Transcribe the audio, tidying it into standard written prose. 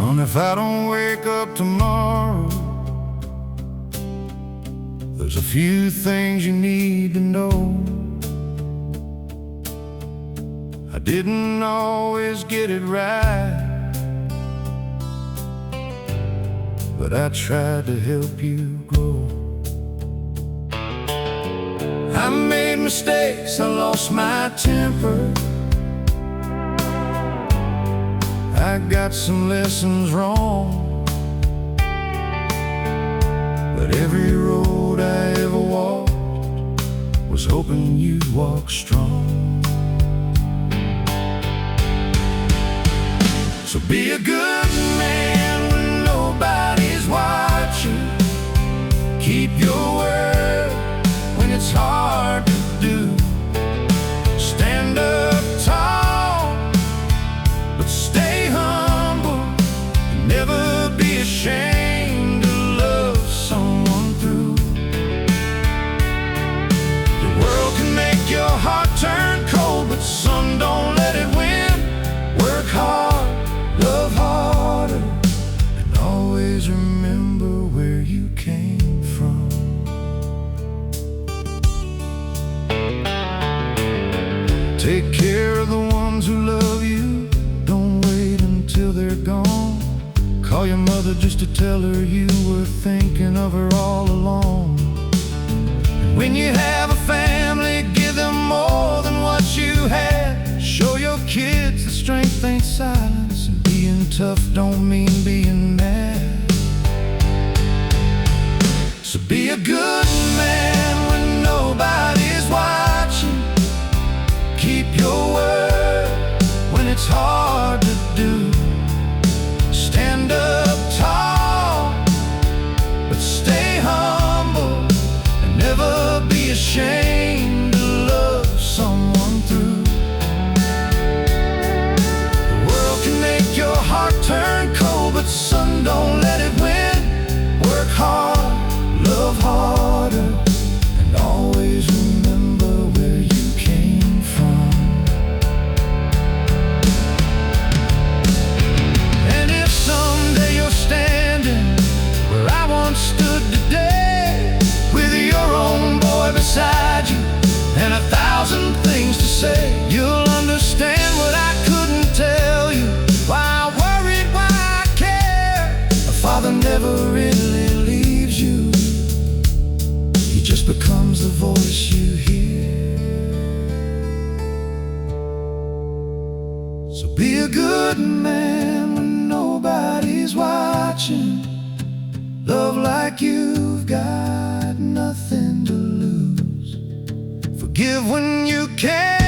Son, if I don't wake up tomorrow, there's a few things you need to know. I didn't always get it right, but I tried to help you grow. I made mistakes, I lost my temper, I got some lessons wrong, but every road I ever walked was hoping you'd walk strong. So be a good man when nobody's watching. Keep your word when it's hard to do. Stand up tall, but stay humble. Never be ashamed to love someone through. The world can make your heart turn cold, but son, don't let it win. Work hard, love harder, and always remember where you came from. Take care of the ones who love you. Don't wait until they're gone. Call your mother just to tell her you were thinking of her all along. And when you have a family, give them more than what you had. Show your kids that strength ain't silence, and being tough don't mean being mad. So be a good man when nobody's watching. Keep your word when it's hard to do. Stand up tall, but stay humble, and never be ashamed to love someone through. The world can make your heart turn cold, but son, don't let it win. Work hard, love harder, and always remember where you came from. And if someday you're standing where I once stood today, with your own boy beside you and 1,000 things to say, you'll understand what I couldn't tell you. Why I worried, why I care. A father never really leaves you, he just becomes the voice you hear. So be a good man when nobody's watching. Love like you've got nothing to lose. Forgive when you can.